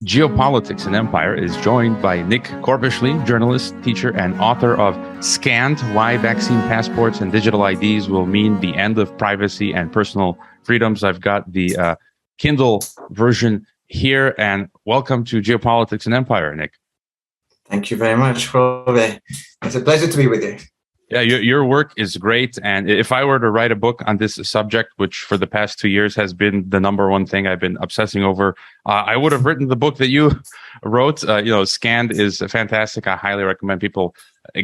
Geopolitics and Empire is joined by Nick Corbishley, journalist, teacher, and author of Scanned: Why Vaccine Passports and Digital IDs Will Mean the End of Privacy and Personal Freedoms. I've got the Kindle version here, and welcome to Geopolitics and Empire, Nick. Thank you very much, Robbie. It's a pleasure to be with you. Yeah, your work is great. And if I were to write a book on this subject, which for the past 2 years has been the number one thing I've been obsessing over, I would have written the book that you wrote. Scanned is fantastic. I highly recommend people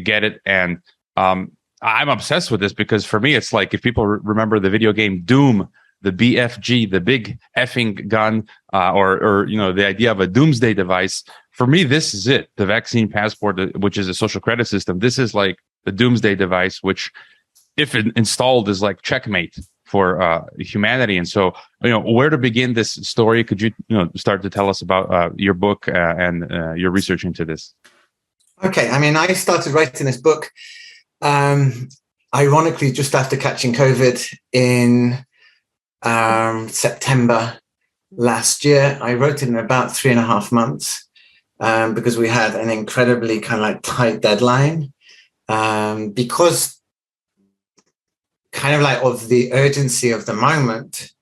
get it. And I'm obsessed with this because for me, it's like if people remember the video game Doom, the BFG, the big effing gun, or the idea of a doomsday device. For me, this is it. The vaccine passport, which is a social credit system. This is like the doomsday device, which, if installed, is like checkmate for humanity. And so, where to begin this story? Could you, start to tell us about your book and your research into this? Okay, I started writing this book, ironically, just after catching COVID in September last year. I wrote it in about 3.5 months because we had an incredibly kind of like tight deadline. Because kind of like of the urgency of the moment,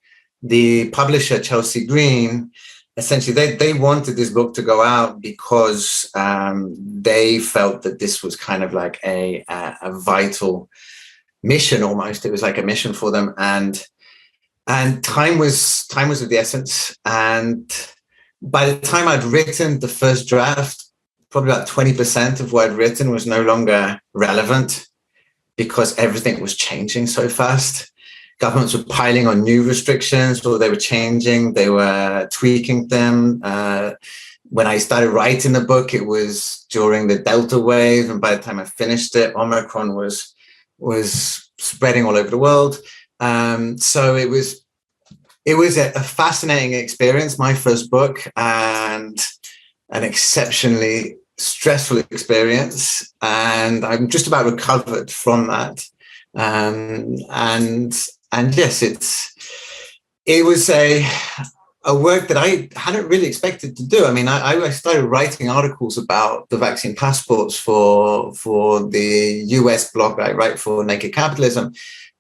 the publisher, Chelsea Green, essentially they wanted this book to go out because they felt that this was kind of like a vital mission almost. It was like a mission for them. And time was of the essence. And by the time I'd written the first draft, probably about 20% of what I'd written was no longer relevant because everything was changing so fast. Governments were piling on new restrictions, or they were changing, they were tweaking them. When I started writing the book, it was during the Delta wave, and by the time I finished it, Omicron was spreading all over the world. So it was a fascinating experience, my first book, and an exceptionally stressful experience, and I'm just about recovered from that. And yes, it was a work that I hadn't really expected to do. I started writing articles about the vaccine passports for the US blog I write for, Naked Capitalism,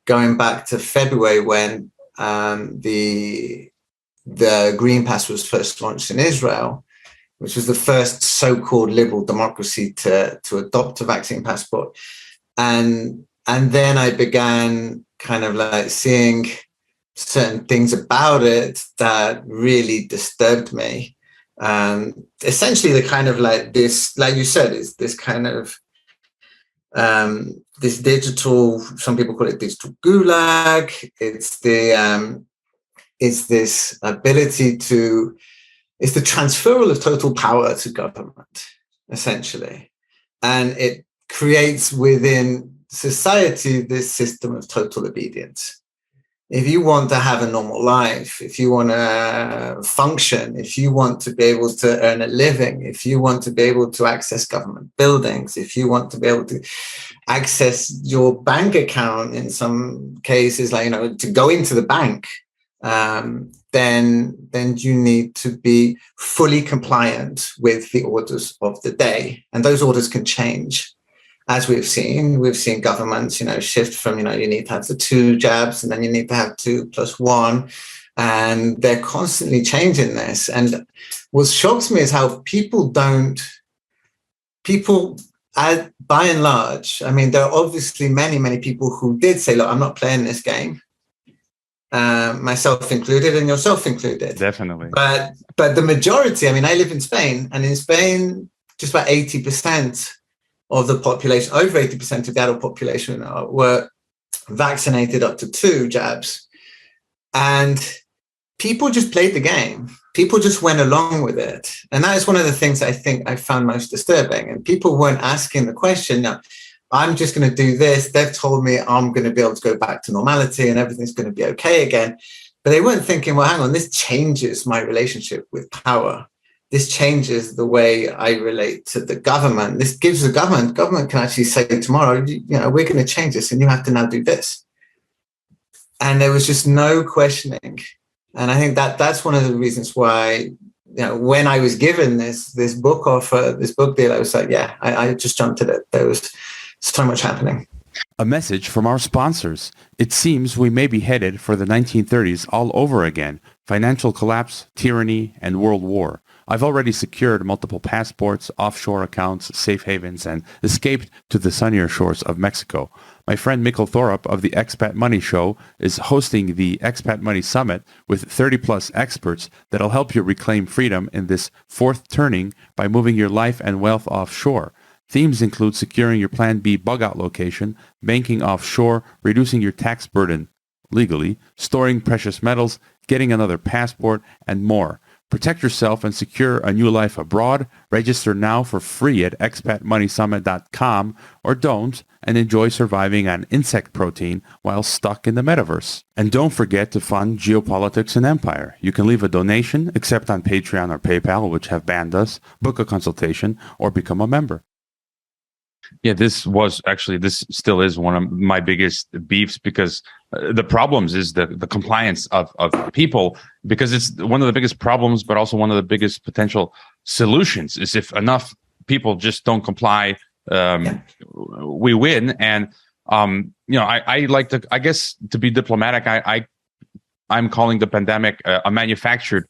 going back to February when the Green Pass was first launched in Israel, which was the first so-called liberal democracy to adopt a vaccine passport. And then I began kind of like seeing certain things about it that really disturbed me. Essentially, the kind of like this, like you said, is this kind of this digital, some people call it digital gulag. It's this ability to, it's the transferal of total power to government, essentially. And it creates within society this system of total obedience. If you want to have a normal life, if you want to function, if you want to be able to earn a living, if you want to be able to access government buildings, if you want to be able to access your bank account, in some cases, like, to go into the bank, then you need to be fully compliant with the orders of the day. And those orders can change. As we've seen governments, shift from, you need to have the 2 jabs and then you need to have 2 + 1. And they're constantly changing this. And what shocks me is how people, by and large, there are obviously many, many people who did say, look, I'm not playing this game. Myself included and yourself included. Definitely. But the majority, I live in Spain, and in Spain, just about 80% of the population, over 80% of the adult population were vaccinated up to 2 jabs. And people just played the game. People just went along with it. And that is one of the things I think I found most disturbing. And people weren't asking the question, now, I'm just going to do this. They've told me I'm going to be able to go back to normality and everything's going to be okay again. But they weren't thinking, well, hang on, this changes my relationship with power. This changes the way I relate to the government. This gives the government can actually say tomorrow, we're going to change this and you have to now do this. And there was just no questioning. And I think that's one of the reasons why when I was given this book offer, this book deal, I was like, yeah, I just jumped at it. There was so much happening. A message from our sponsors. It seems we may be headed for the 1930s all over again. Financial collapse, tyranny, and world war. I've already secured multiple passports, offshore accounts, safe havens, and escaped to the sunnier shores of Mexico. My friend Mikkel Thorup of the Expat Money Show is hosting the Expat Money Summit with 30-plus experts that'll help you reclaim freedom in this fourth turning by moving your life and wealth offshore. Themes include securing your Plan B bug-out location, banking offshore, reducing your tax burden legally, storing precious metals, getting another passport, and more. Protect yourself and secure a new life abroad. Register now for free at expatmoneysummit.com or don't and enjoy surviving on insect protein while stuck in the metaverse. And don't forget to fund Geopolitics and Empire. You can leave a donation, except on Patreon or PayPal, which have banned us, book a consultation, or become a member. Yeah, this still is one of my biggest beefs, because the problems is the compliance of people, because it's one of the biggest problems, but also one of the biggest potential solutions is if enough people just don't comply, we win. And, I like to, I guess, to be diplomatic, I'm calling the pandemic a manufactured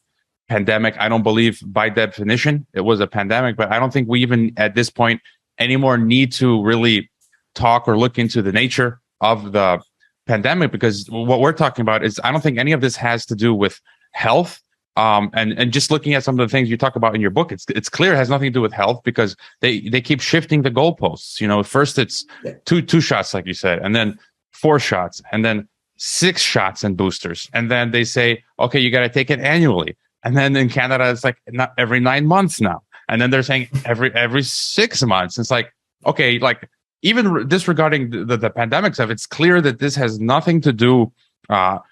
pandemic. I don't believe by definition it was a pandemic, but I don't think we even at this point anymore need to really talk or look into the nature of the pandemic, because what we're talking about is, I don't think any of this has to do with health. And just looking at some of the things you talk about in your book, it's clear it has nothing to do with health, because they keep shifting the goalposts. First it's two shots, like you said, and then 4 shots, and then 6 shots and boosters. And then they say, okay, you got to take it annually. And then in Canada, it's like not every 9 months now. And then they're saying every 6 months. It's like, okay, like even disregarding the pandemic stuff, it's clear that this has nothing to do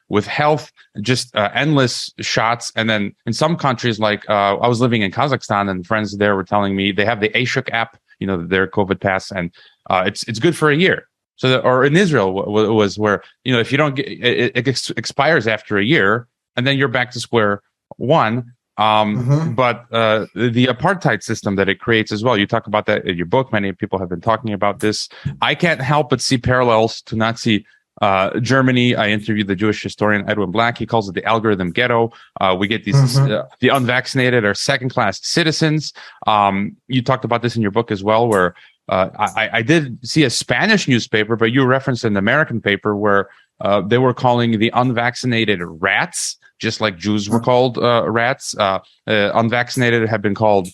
with health, just endless shots. And then in some countries, like I was living in Kazakhstan, and friends there were telling me they have the Ashuk app, their COVID pass, and it's good for a year. So, or in Israel was where, if you don't get it expires after a year, and then you're back to square one. But the apartheid system that it creates as well, you talk about that in your book. Many people have been talking about this. I can't help but see parallels to Nazi Germany. I interviewed the Jewish historian Edwin Black. He calls it the algorithm ghetto. We get these the unvaccinated are second-class citizens. You talked about this in your book as well, where I did see a Spanish newspaper, but you referenced an American paper where they were calling the unvaccinated rats, just like Jews were called rats. Unvaccinated have been called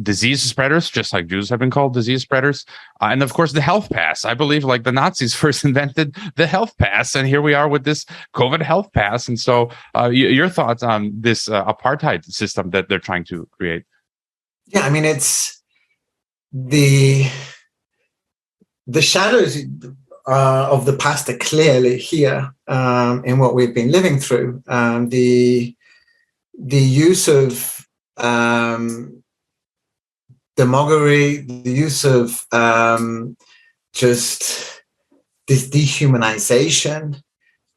disease spreaders, just like Jews have been called disease spreaders. And of course, the health pass. I believe like the Nazis first invented the health pass, and here we are with this COVID health pass. And so your thoughts on this apartheid system that they're trying to create? Yeah, I mean, it's the shadows of the past are clearly here in what we've been living through. The use of demagoguery, the use of just this dehumanization,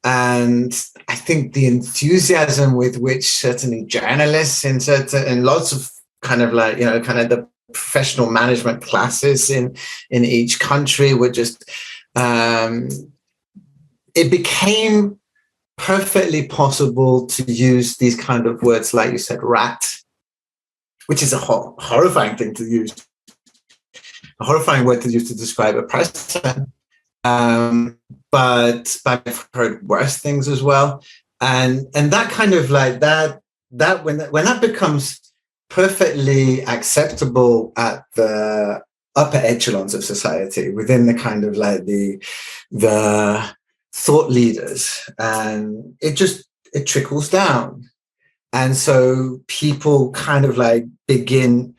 and I think the enthusiasm with which certainly journalists in lots of kind of the professional management classes in each country were just it became perfectly possible to use these kind of words, like you said, rat, which is a horrifying thing to use, a horrifying word to use to describe a person. But I've heard worse things as well, and that kind of like that when that becomes perfectly acceptable at the upper echelons of society, within the kind of like the thought leaders, and it trickles down. And so people kind of like begin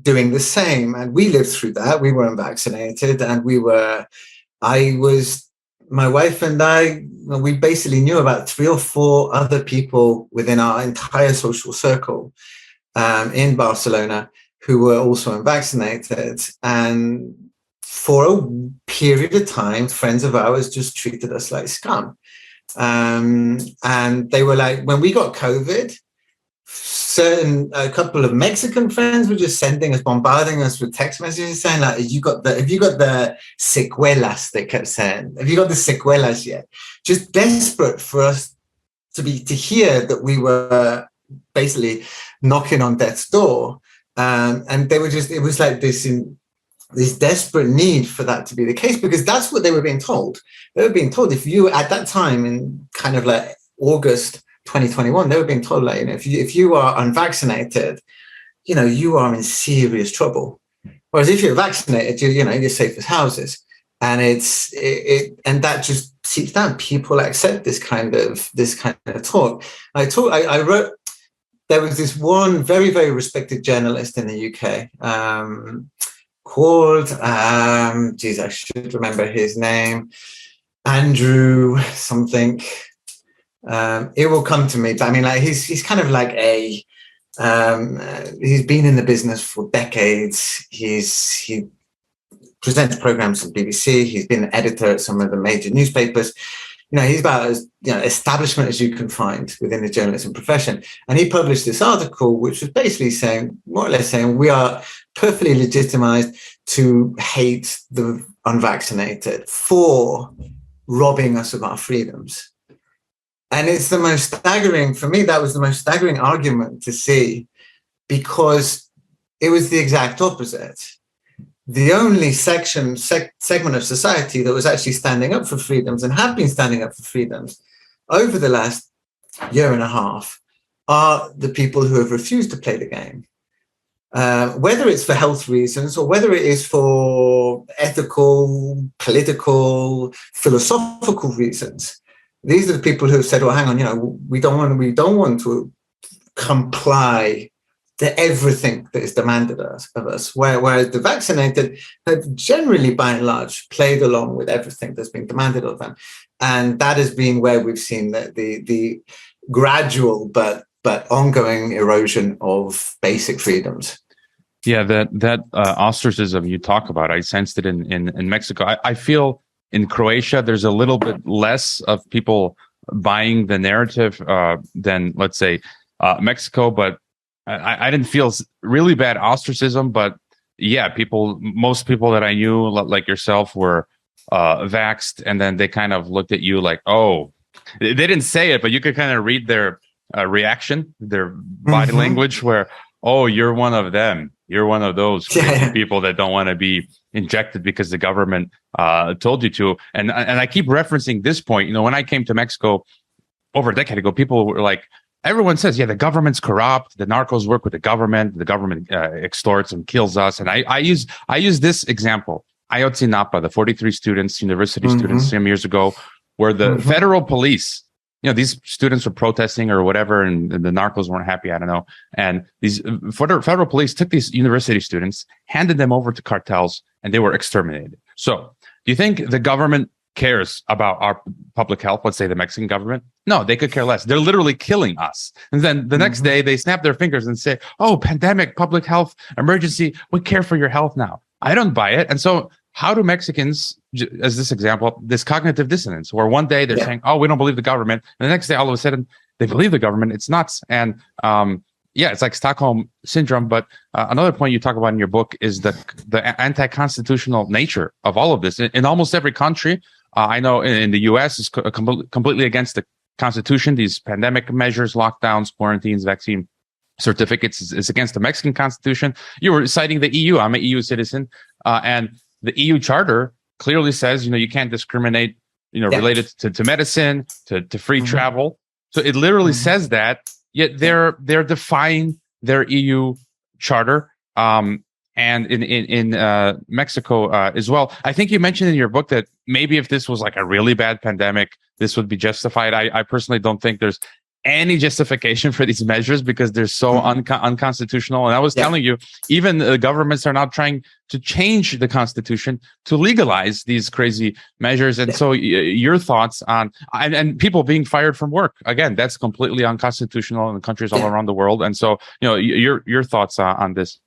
doing the same. And we lived through that. We were unvaccinated, and my wife and I, we basically knew about 3 or 4 other people within our entire social circle in Barcelona who were also unvaccinated. And for a period of time, friends of ours just treated us like scum. And they were like, when we got COVID, a couple of Mexican friends were just bombarding us with text messages saying like, have you got the secuelas? They kept saying, have you got the sequelas yet? Just desperate for us to hear that we were basically knocking on death's door. And they were it was like this desperate need for that to be the case, because that's what they were being told. They were being told, if you, at that time in kind of like August 2021, they were being told, like, if you are unvaccinated, you are in serious trouble. Whereas if you're vaccinated, you're safe as houses. And and that just seeps down. People accept this kind of talk. I wrote, there was this one very, very respected journalist in the UK called, I should remember his name, Andrew something. It will come to me. But I mean, like, he's kind of like he's been in the business for decades. He presents programs on BBC. He's been an editor at some of the major newspapers. He's about as establishment as you can find within the journalism profession. And he published this article, which was basically more or less saying, we are perfectly legitimized to hate the unvaccinated for robbing us of our freedoms. And it's the most staggering, for me, that was the most staggering argument to see, because it was the exact opposite. The only segment of society that was actually standing up for freedoms and have been standing up for freedoms over the last year and a half are the people who have refused to play the game. Whether it's for health reasons or whether it is for ethical, political, philosophical reasons. These are the people who have said, well, hang on, we don't want to comply to everything that is demanded of us. Whereas the vaccinated have generally, by and large, played along with everything that's been demanded of them. And that has been where we've seen the gradual but ongoing erosion of basic freedoms. Yeah, that ostracism you talk about, I sensed it in Mexico. I feel in Croatia, there's a little bit less of people buying the narrative than, let's say, Mexico. But I didn't feel really bad ostracism. But yeah, most people that I knew, like yourself, were vaxxed, and then they kind of looked at you like, oh, they didn't say it, but you could kind of read their reaction, their body language, where, oh, you're one of them. You're one of those people that don't want to be injected because the government told you to. And I keep referencing this point. When I came to Mexico over a decade ago, people were like, everyone says, yeah, the government's corrupt. The narcos work with the government. The government extorts and kills us. And I use this example. Ayotzinapa, the 43 students, university students, some years ago, where the federal police, these students were protesting or whatever, and the narcos weren't happy, I don't know. And these federal police took these university students, handed them over to cartels, and they were exterminated. So do you think the government cares about our public health? Let's say the Mexican government? No, they could care less. They're literally killing us. And then the next day they snap their fingers and say, oh, pandemic, public health emergency, we care for your health now. I don't buy it. And so how do Mexicans, as this example, this cognitive dissonance, where one day they're saying, oh, we don't believe the government, and the next day all of a sudden they believe the government? It's nuts. And it's like Stockholm syndrome. But another point you talk about in your book is the anti-constitutional nature of all of this. In almost every country, I know in the US, is completely against the Constitution. These pandemic measures, lockdowns, quarantines, vaccine certificates is against the Mexican Constitution. You were citing the EU. I'm an EU citizen. And the EU Charter clearly says, you can't discriminate, related to medicine, to free travel. So it literally says that, yet they're defying their EU Charter. And in Mexico as well. I think you mentioned in your book that maybe if this was like a really bad pandemic, this would be justified. I personally don't think there's any justification for these measures because they're so unconstitutional. And I was telling you, even the governments are now trying to change the Constitution to legalize these crazy measures. And so your thoughts on, and people being fired from work, again, that's completely unconstitutional in countries all around the world. And so, your thoughts on this.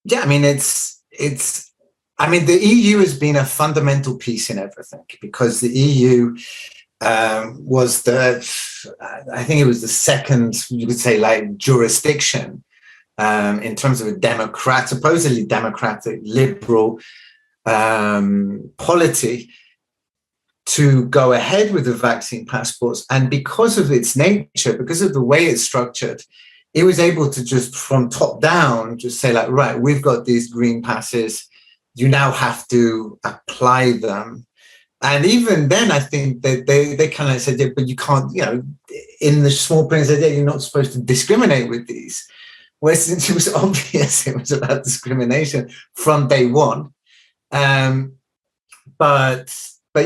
Yeah, I mean, the EU has been a fundamental piece in everything because the EU was I think it was the second, you could say, like jurisdiction in terms of a supposedly democratic, liberal polity to go ahead with the vaccine passports. And because of its nature, because of the way it's structured, it was able to just from top down, just say like, right, we've got these green passes. You now have to apply them. And even then, I think that they kind of said, yeah, but you can't, in the small print, said, yeah, you're not supposed to discriminate with these. Where since it was obvious it was about discrimination from day one. But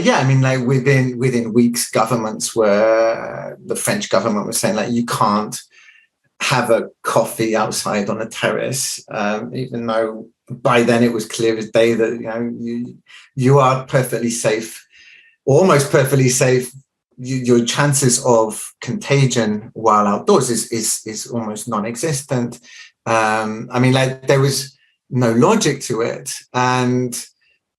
yeah, I mean, like within weeks, governments the French government was saying like, you can't have a coffee outside on a terrace, even though by then it was clear as day that you are perfectly safe, almost perfectly safe. Your chances of contagion while outdoors is almost non-existent. I mean, like there was no logic to it, and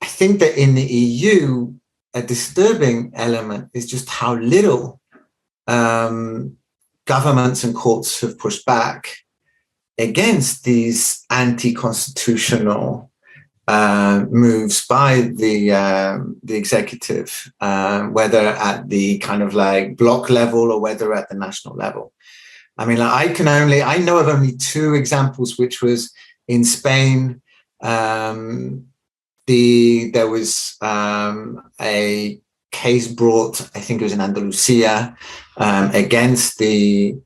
I think that in the EU, a disturbing element is just how little governments and courts have pushed back against these anti-constitutional moves by the executive, whether at the kind of like block level or whether at the national level. I mean, like I know of only two examples, which was in Spain. There was a case brought, I think it was in Andalusia, against the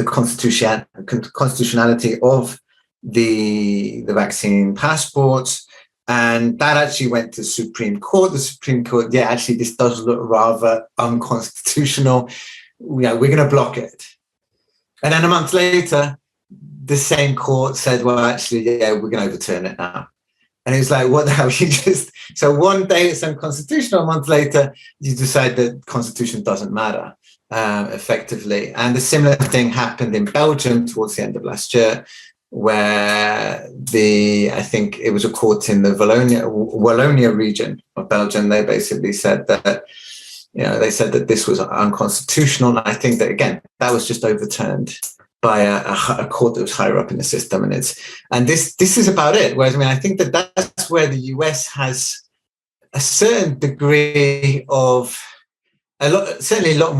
constitutionality of the vaccine passports, and that actually went to the Supreme Court. The Supreme Court, yeah, actually this does look rather unconstitutional. We're going to block it. And then a month later, the same court said, well, actually, yeah, we're going to overturn it now. And it was like, what the hell? So one day it's unconstitutional, a month later, you decide that constitution doesn't matter, effectively. And a similar thing happened in Belgium towards the end of last year, where I think it was a court in the Wallonia region of Belgium. They basically said that, they said that this was unconstitutional. And I think that, again, that was just overturned by a court that was higher up in the system. And this is about it. Whereas, I mean, I think that that's where the US has a certain degree of certainly a lot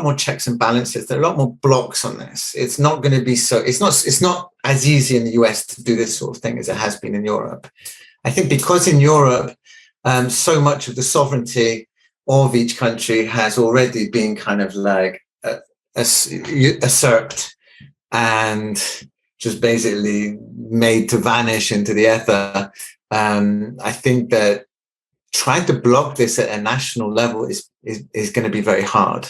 more checks and balances. There are a lot more blocks on this. It's not going to be it's not as easy in the US to do this sort of thing as it has been in Europe. I think because in Europe, so much of the sovereignty of each country has already been kind of like usurped and just basically made to vanish into the ether. I think that trying to block this at a national level is going to be very hard.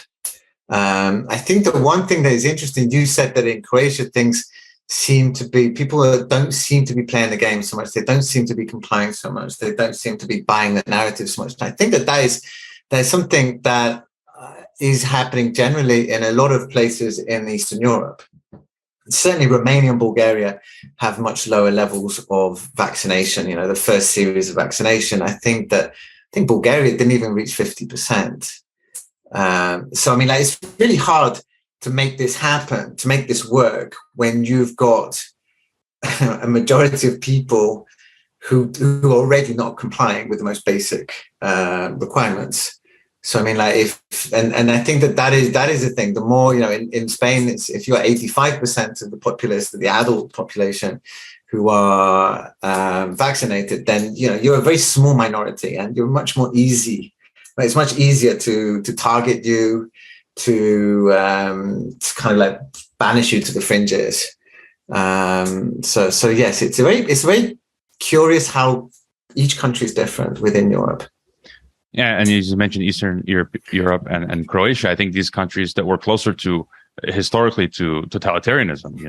I think that one thing that is interesting, you said that in Croatia, things seem to be, people don't seem to be playing the game so much. They don't seem to be complying so much. They don't seem to be buying the narrative so much. And I think that there's something that is happening generally in a lot of places in Eastern Europe. Certainly Romania and Bulgaria have much lower levels of vaccination. The first series of vaccination, I think Bulgaria didn't even reach 50%. So, I mean, like, it's really hard to make this happen, to make this work when you've got a majority of people who are already not complying with the most basic requirements. So, I mean, like, and I think that is the thing. The more, in Spain, if you're 85% of the populace, the adult population who are vaccinated, then, you're a very small minority and you're much more easy. Right? It's much easier to target you, to kind of like banish you to the fringes. So yes, it's very curious how each country is different within Europe. Yeah, and you just mentioned Eastern Europe and Croatia. I think these countries that were closer to historically to totalitarianism.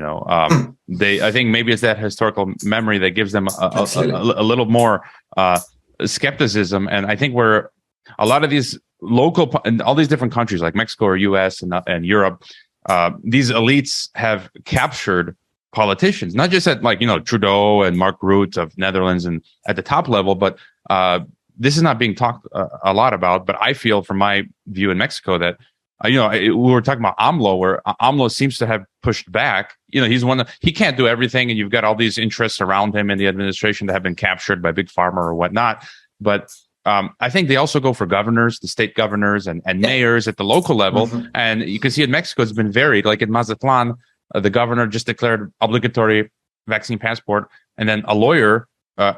I think maybe it's that historical memory that gives them a little more skepticism. And I think where a lot of these local and all these different countries like Mexico or US and Europe, these elites have captured politicians, not just at Trudeau and Mark Rutte of Netherlands and at the top level, but this is not being talked a lot about, but I feel from my view in Mexico that, we were talking about AMLO, where AMLO seems to have pushed back. He can't do everything, and you've got all these interests around him in the administration that have been captured by Big Pharma or whatnot. But I think they also go for governors, the state governors and mayors at the local level. Mm-hmm. And you can see in Mexico, it's been varied. Like in Mazatlan, the governor just declared obligatory vaccine passport, and then a lawyer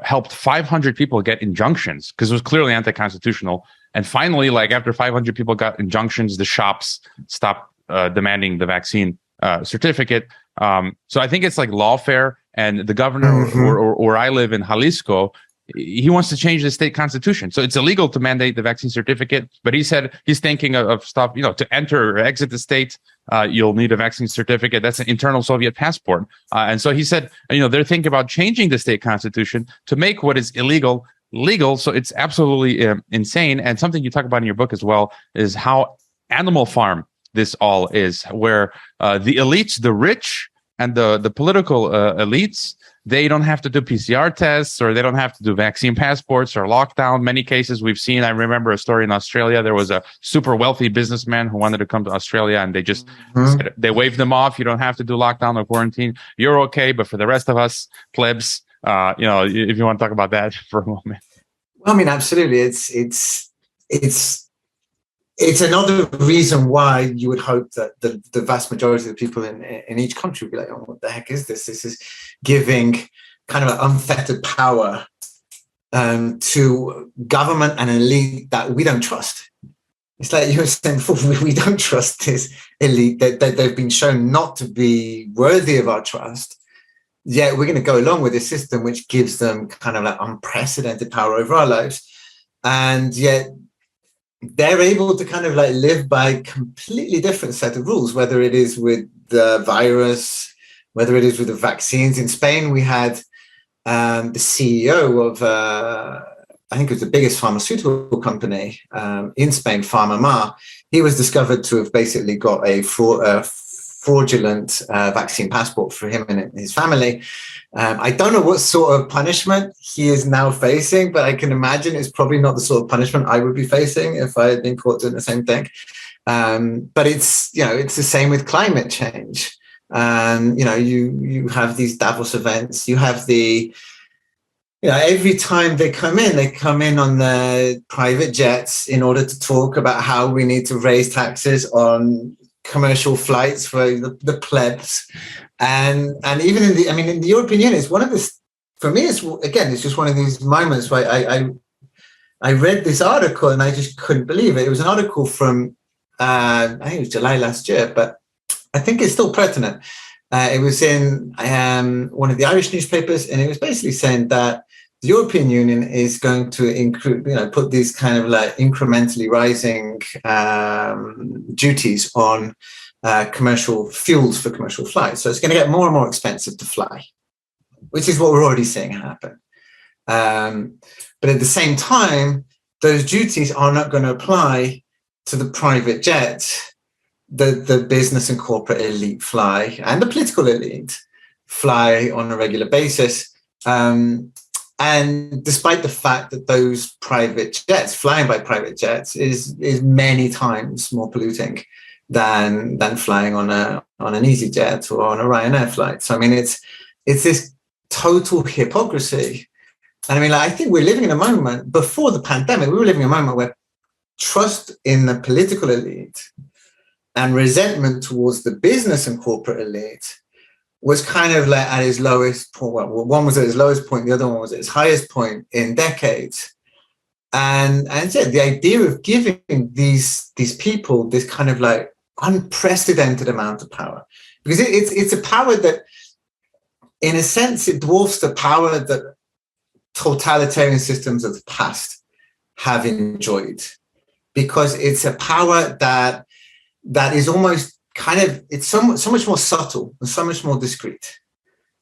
helped 500 people get injunctions because it was clearly anti-constitutional. And finally, like after 500 people got injunctions, the shops stopped demanding the vaccine certificate. So I think it's like lawfare. And the governor, where I live in Jalisco, he wants to change the state constitution. So it's illegal to mandate the vaccine certificate. But he said he's thinking of stuff, to enter or exit the state, you'll need a vaccine certificate. That's an internal Soviet passport. And so he said, they're thinking about changing the state constitution to make what is illegal legal. So it's absolutely insane. And something you talk about in your book as well is how animal farm this all is, where the elites, the rich and the political elites, they don't have to do PCR tests, or they don't have to do vaccine passports or lockdown. Many cases we've seen. I remember a story in Australia. There was a super wealthy businessman who wanted to come to Australia, and they just said, they waved them off. You don't have to do lockdown or quarantine. You're okay, but for the rest of us plebs, if you want to talk about that for a moment. Well, I mean, absolutely. It's another reason why you would hope that the vast majority of the people in each country would be like, oh, what the heck is this? This is giving kind of an unfettered power to government and elite that we don't trust. It's like you were saying before, we don't trust this elite. They've been shown not to be worthy of our trust. Yet we're going to go along with a system which gives them kind of like unprecedented power over our lives. And yet they're able to kind of like live by a completely different set of rules, whether it is with the virus, whether it is with the vaccines. In Spain, we had the CEO of, I think it was the biggest pharmaceutical company in Spain, Pharma. He was discovered to have basically got a fraudulent vaccine passport for him and his family. I don't know what sort of punishment he is now facing, but I can imagine it's probably not the sort of punishment I would be facing if I had been caught doing the same thing. But it's the same with climate change. You have these Davos events. You have every time they come in on their private jets in order to talk about how we need to raise taxes on commercial flights for the plebs. And even in the European Union, it's one of this, for me, it's just one of these moments where I read this article and I just couldn't believe it. It was an article from, I think it was July last year, but I think it's still pertinent. It was in one of the Irish newspapers, and it was basically saying that the European Union is going to put these kind of like incrementally rising duties on commercial fuels for commercial flights. So it's going to get more and more expensive to fly, which is what we're already seeing happen. But at the same time, those duties are not going to apply to the private jets. The business and corporate elite fly, and the political elite fly on a regular basis. And despite the fact that those private jets, flying by private jets, is many times more polluting than flying on an EasyJet or on a Ryanair flight. So I mean, it's this total hypocrisy. And I mean, I think we're living in a moment, before the pandemic, we were living in a moment where trust in the political elite and resentment towards the business and corporate elite was kind of like at its lowest point. Well, one was at its lowest point, the other one was at its highest point in decades. And yeah, the idea of giving these people this kind of like unprecedented amount of power, because it's a power that, in a sense, it dwarfs the power that totalitarian systems of the past have enjoyed, because it's a power that is almost kind of, it's so much more subtle and so much more discreet.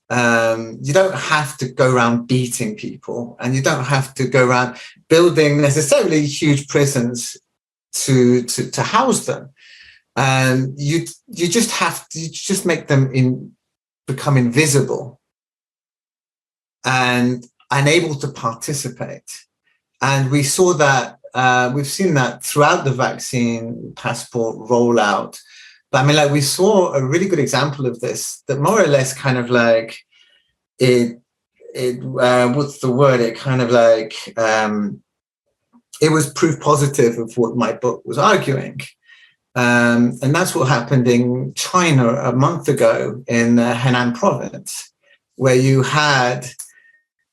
You don't have to go around beating people, and you don't have to go around building necessarily huge prisons to house them. You just make them become invisible and unable to participate. And we saw that, we've seen that throughout the vaccine passport rollout. But I mean, like, we saw a really good example of this, that more or less kind of like what's the word? It kind of like, it was proof positive of what my book was arguing. And that's what happened in China a month ago in Henan province, where you had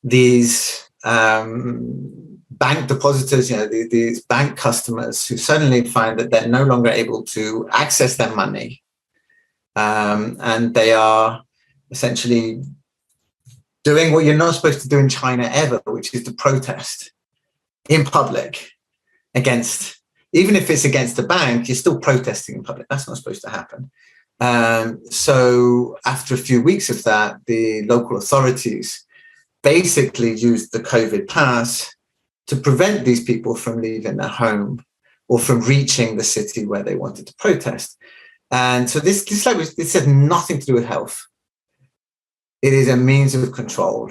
these bank depositors, these bank customers who suddenly find that they're no longer able to access their money. And they are essentially doing what you're not supposed to do in China ever, which is to protest in public against, even if it's against the bank, you're still protesting in public. That's not supposed to happen. So after a few weeks of that, the local authorities basically used the COVID pass to prevent these people from leaving their home or from reaching the city where they wanted to protest. And so this has nothing to do with health. It is a means of control,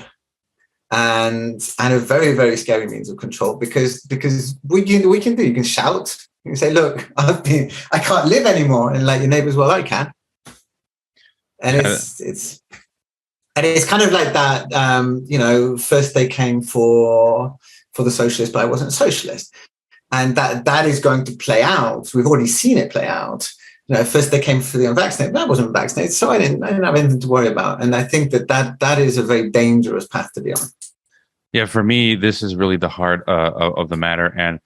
and a very, very scary means of control, because we can do, you can shout, you can say, look, I can't live anymore, and like your neighbors, well, I can. And it's kind of like that, first they came for the socialist, but I wasn't a socialist. And that is going to play out. We've already seen it play out. First they came for the unvaccinated, but I wasn't vaccinated, so I didn't have anything to worry about. And I think that is a very dangerous path to be on. Yeah, for me, this is really the heart of the matter. And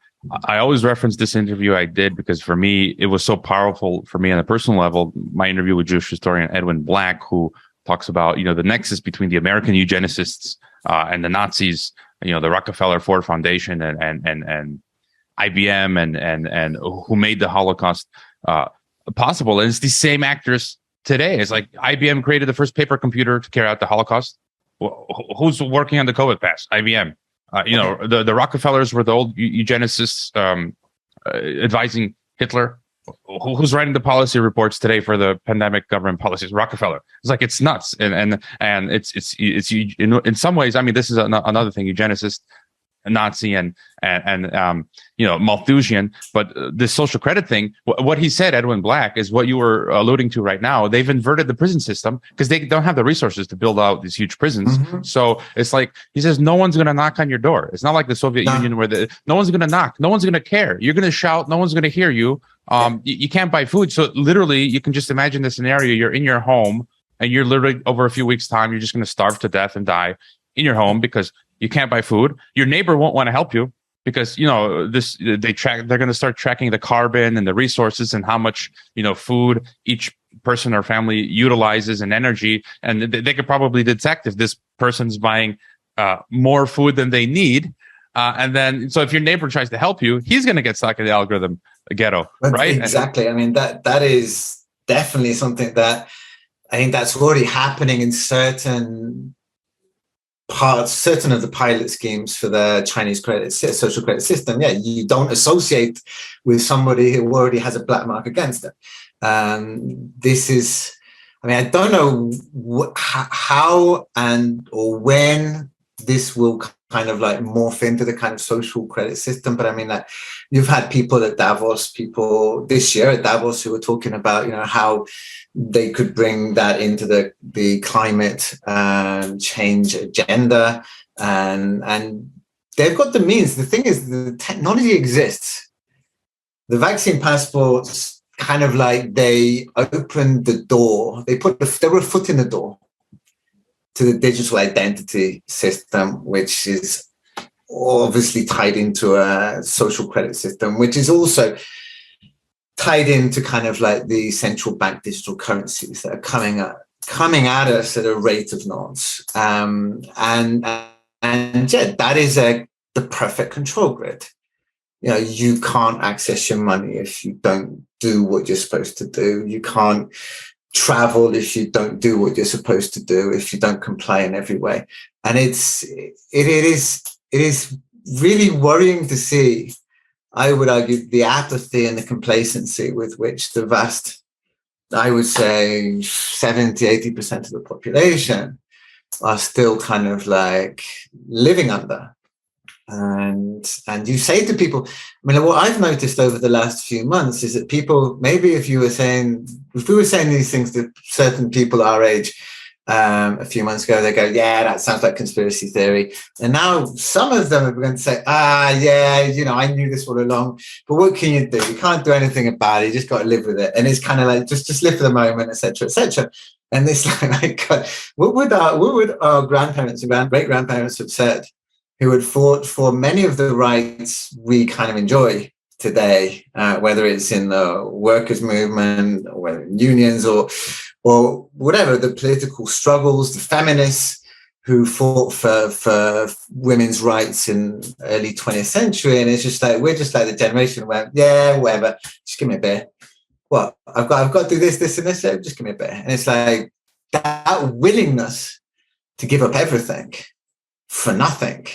I always reference this interview I did because for me, it was so powerful for me on a personal level. My interview with Jewish historian Edwin Black, who talks about, the nexus between the American eugenicists and the Nazis, the Rockefeller Ford Foundation and IBM and who made the Holocaust possible. And it's the same actors today. It's like IBM created the first paper computer to carry out the Holocaust. Who's working on the COVID pass? IBM. The Rockefellers were the old eugenicists advising Hitler. Who's writing the policy reports today for the pandemic government policies? Rockefeller. It's like, it's nuts. And it's in some ways, I mean, this is another thing, eugenicist, Nazi and Malthusian, but this social credit thing, what he said, Edwin Black, is what you were alluding to right now. They've inverted the prison system because they don't have the resources to build out these huge prisons. Mm-hmm. So it's like, he says, no one's going to knock on your door. It's not like the Soviet Union where no one's going to knock. No one's going to care. You're going to shout. No one's going to hear you. You can't buy food. So literally, you can just imagine the scenario. You're in your home and you're literally over a few weeks' time, you're just going to starve to death and die in your home because you can't buy food. Your neighbor won't want to help you because, they're going to start tracking the carbon and the resources and how much, food each person or family utilizes and energy. And they could probably detect if this person's buying more food than they need. And then, so if your neighbor tries to help you, he's going to get stuck in the algorithm ghetto, right? Exactly. I mean, that is definitely something that I think that's already happening in certain of the pilot schemes for the Chinese social credit system. Yeah, you don't associate with somebody who already has a black mark against it. This is, I mean, I don't know how or when this will kind of like morph into the kind of social credit system. But I mean, like, you've had people at Davos, this year at Davos who were talking about, how they could bring that into the climate change agenda, and they've got the means. The thing is, the technology exists. The vaccine passports kind of like, they opened the door. They were a foot in the door to the digital identity system, which is obviously tied into a social credit system, which is also tied into kind of like the central bank digital currencies that are coming at us at a rate of knots. And yeah, that is the perfect control grid. You can't access your money if you don't do what you're supposed to do. You can't travel if you don't do what you're supposed to do, if you don't comply in every way. And it is really worrying to see, I would argue, the apathy and the complacency with which the vast, I would say 70, 80% of the population are still kind of like living under. And you say to people, I mean, what I've noticed over the last few months is that people, maybe if we were saying these things to certain people our age a few months ago, they go, yeah, that sounds like conspiracy theory. And now some of them are going to say, yeah, I knew this all along, but what can you do? You can't do anything about it. You just got to live with it. And it's kind of like, just live for the moment, etc., etc. And it's like, God, what would our grandparents and great-grandparents have said, who had fought for many of the rights we kind of enjoy today, whether it's in the workers' movement, or whether in unions, or whatever, the political struggles, the feminists who fought for women's rights in early 20th century. And it's just like, we're just like the generation where, yeah, whatever, just give me a beer. What? I've got to do this, and this, just give me a beer. And it's like that willingness to give up everything for nothing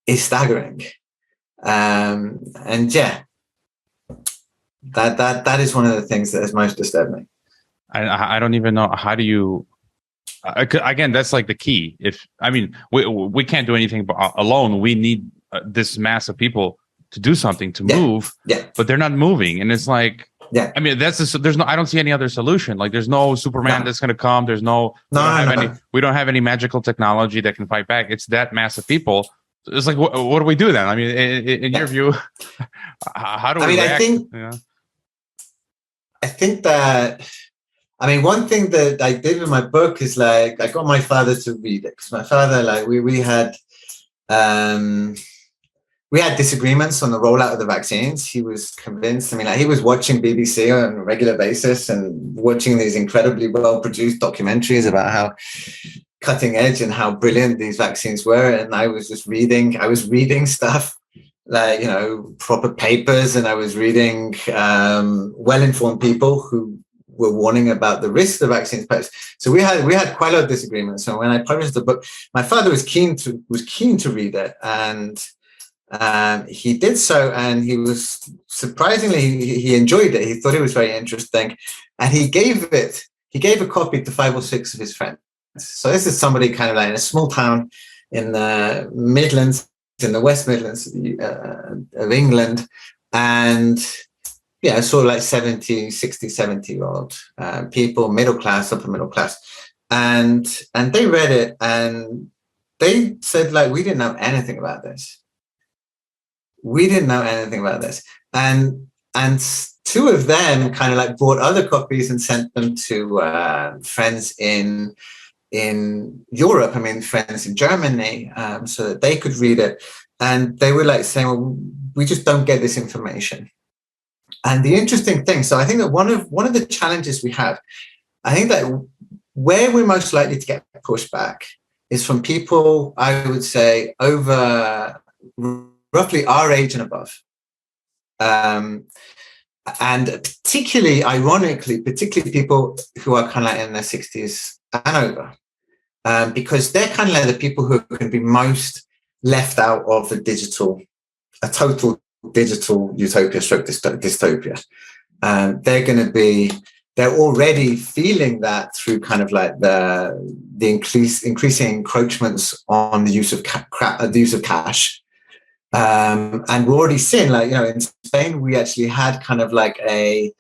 is staggering. And yeah, that is one of the things that has most disturbed me. I don't even know, how do you, again, that's like the key. We can't do anything alone. We need this mass of people to do something, to move, but they're not moving. And it's like, I mean, I don't see any other solution. Like, there's no Superman that's going to come. There's we don't have any magical technology that can fight back. It's that mass of people. It's like, what do we do then? I mean, in your view, how do we react? I think that, one thing that I did with my book is, like, I got my father to read it, because my father, like, we had disagreements on the rollout of the vaccines. He was convinced. He was watching BBC on a regular basis and watching these incredibly well-produced documentaries about how cutting edge and how brilliant these vaccines were. And I was just reading. I was reading stuff like, proper papers, and I was reading well-informed people who were warning about the risks the vaccines pose. So we had quite a lot of disagreements. So when I published the book, my father was keen to read it, and he did so, and he was surprisingly, he enjoyed it. He thought it was very interesting, and he gave a copy to 5 or 6 of his friends. So this is somebody kind of like in a small town in the Midlands, in the West Midlands of England, and sort of like 70-year-old people, middle class, upper middle class, and they read it, and they said, like, we didn't know anything about this. We didn't know anything about this. And 2 of them kind of like bought other copies and sent them to friends in Europe, friends in Germany, so that they could read it. And they were like saying, well, we just don't get this information. And the interesting thing, so I think that one of the challenges we have, I think that where we're most likely to get pushback is from people, I would say, over roughly our age and above. And ironically, particularly people who are kind of like in their 60s and over, because they're kind of like the people who can be most left out of a total digital utopia stroke dystopia. They're already feeling that through kind of like the increasing encroachments on the use of cash. And we're already seeing, like, in Spain, we actually had kind of like a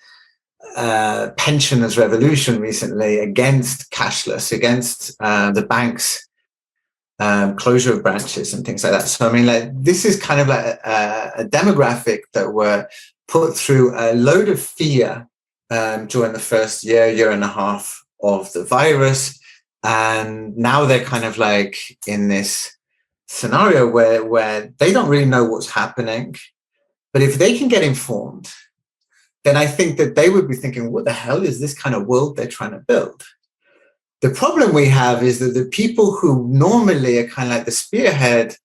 pensioners revolution recently against cashless, against the banks, closure of branches and things like that. So, this is kind of like a demographic that were put through a load of fear during the first year and a half of the virus. And now they're kind of like in this scenario where they don't really know what's happening, but if they can get informed, then I think that they would be thinking, what the hell is this kind of world they're trying to build? The problem we have is that the people who normally are kind of like the spearhead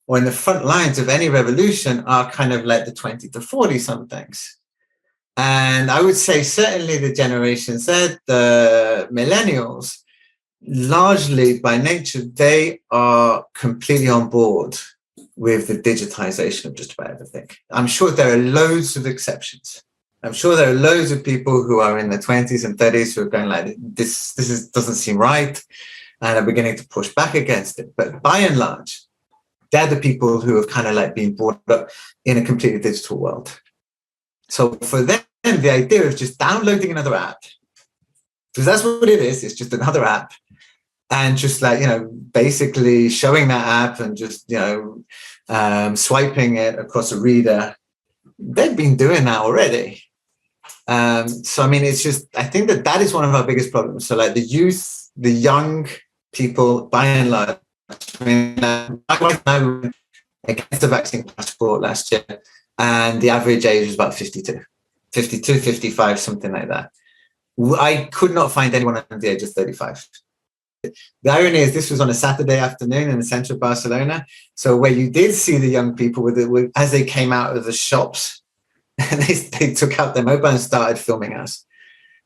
or in the front lines of any revolution are kind of like the 20 to 40 somethings. And I would say certainly the Generation Z, the millennials, largely by nature, they are completely on board with the digitization of just about everything. I'm sure there are loads of exceptions. I'm sure there are loads of people who are in their 20s and 30s who are going like, this doesn't seem right, and are beginning to push back against it. But by and large, they're the people who have kind of like been brought up in a completely digital world. So for them, the idea of just downloading another app, because that's what it is, it's just another app, and just like, basically showing that app and just, swiping it across a reader, they've been doing that already. So, I mean, it's just, I think that is one of our biggest problems. So like the youth, the young people, by and large, I mean, my wife and I were against the vaccine passport last year, and the average age was about 52, 55, something like that. I could not find anyone under the age of 35. The irony is this was on a Saturday afternoon in the center of Barcelona. So where you did see the young people as they came out of the shops, and they took out their mobile and started filming us.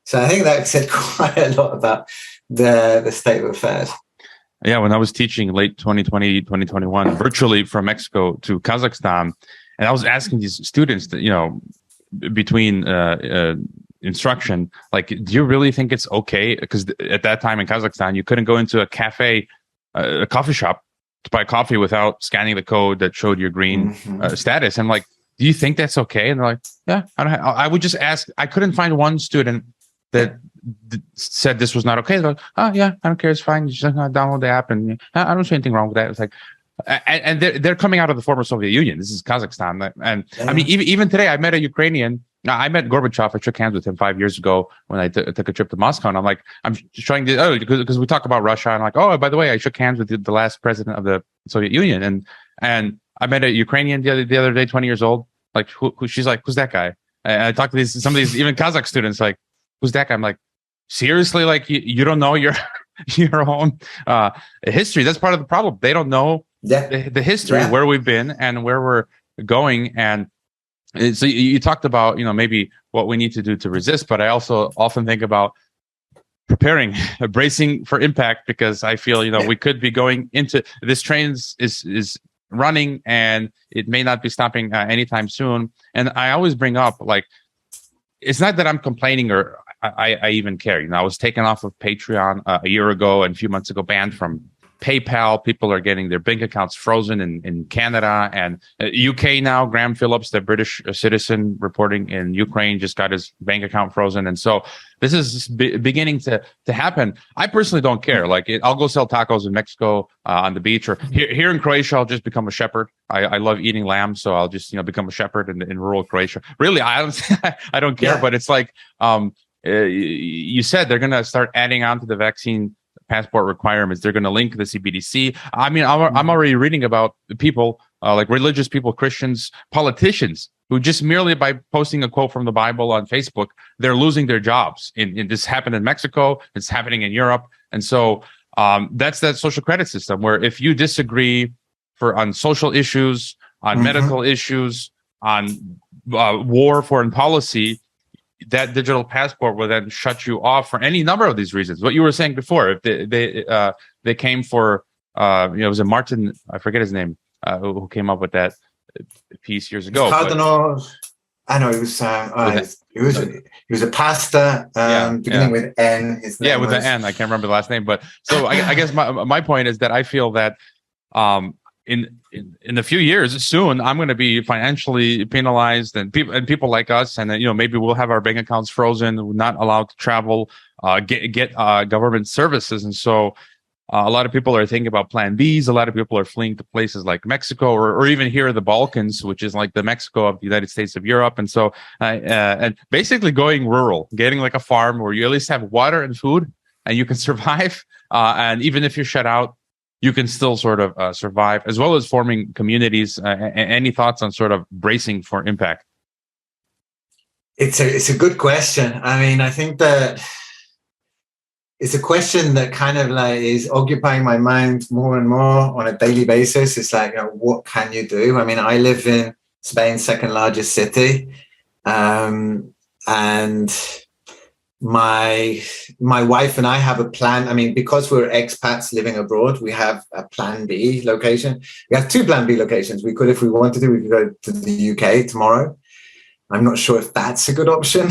So I think that said quite a lot about the state of affairs. Yeah, when I was teaching late 2020, 2021, virtually from Mexico to Kazakhstan, and I was asking these students that, between instruction, like, do you really think it's okay? Because at that time in Kazakhstan, you couldn't go into a cafe, a coffee shop to buy coffee without scanning the code that showed your green status. And like, do you think that's okay? And they're like, yeah, I would just ask. I couldn't find one student that said this was not okay. They're like, oh yeah, I don't care, it's fine. You just download the app, and I don't see anything wrong with that. It's like, and they're coming out of the former Soviet Union. This is Kazakhstan, and I mean, even today, I met a Ukrainian. I met Gorbachev. I shook hands with him 5 years ago when I took a trip to Moscow, and I'm like, I'm just trying to because we talk about Russia, and I'm like, oh, by the way, I shook hands with the last president of the Soviet Union, and I met a Ukrainian the other day, 20 years old. Like, who she's like, who's that guy? And I talked to some of these even Kazakh students, like, who's that guy? I'm like, seriously, like you don't know your own history. That's part of the problem. They don't know the history, where we've been and where we're going. And so you talked about, maybe what we need to do to resist, but I also often think about preparing, bracing for impact, because I feel, we could be going into this train is running and it may not be stopping anytime soon. And I always bring up, like, it's not that I'm complaining or I even care. I was taken off of Patreon a year ago, and a few months ago banned from PayPal. People are getting their bank accounts frozen in Canada and UK now. Graham Phillips, the British citizen reporting in Ukraine, just got his bank account frozen. And so this is beginning to happen. I personally don't care. Like, I'll go sell tacos in Mexico on the beach, or here in Croatia, I'll just become a shepherd. I love eating lamb, so I'll just become a shepherd in rural Croatia. Really, I don't care. But it's like you said, they're going to start adding on to the vaccine passport requirements. They're going to link the CBDC. I mean, I'm already reading about people like religious people, Christians, politicians, who just merely by posting a quote from the Bible on Facebook, they're losing their jobs. In this happened in Mexico. It's happening in Europe. And so that's that social credit system where if you disagree on social issues, on medical issues, on war, foreign policy, that digital passport will then shut you off for any number of these reasons. What you were saying before, if they came for, it was a Martin, I forget his name, who came up with that piece years ago. Cardinal, I know he was a pastor, beginning with N. His name with the N. I can't remember the last name, but so I guess my point is that I feel that in a few years, soon, I'm going to be financially penalized, and people like us, and maybe we'll have our bank accounts frozen, we're not allowed to travel, get government services, and so a lot of people are thinking about Plan Bs. A lot of people are fleeing to places like Mexico, or even here in the Balkans, which is like the Mexico of the United States of Europe, and so and basically going rural, getting like a farm where you at least have water and food, and you can survive, and even if you're shut out, you can still sort of survive, as well as forming communities. Any thoughts on sort of bracing for impact? It's a good question. I mean, I think that it's a question that kind of like is occupying my mind more and more on a daily basis. It's like, what can you do? I mean, I live in Spain's second largest city, and my wife and I have a plan. I mean, because we're expats living abroad, we have a Plan B location. We have two Plan B locations. We could, if we wanted to, we could go to the UK tomorrow. I'm not sure if that's a good option.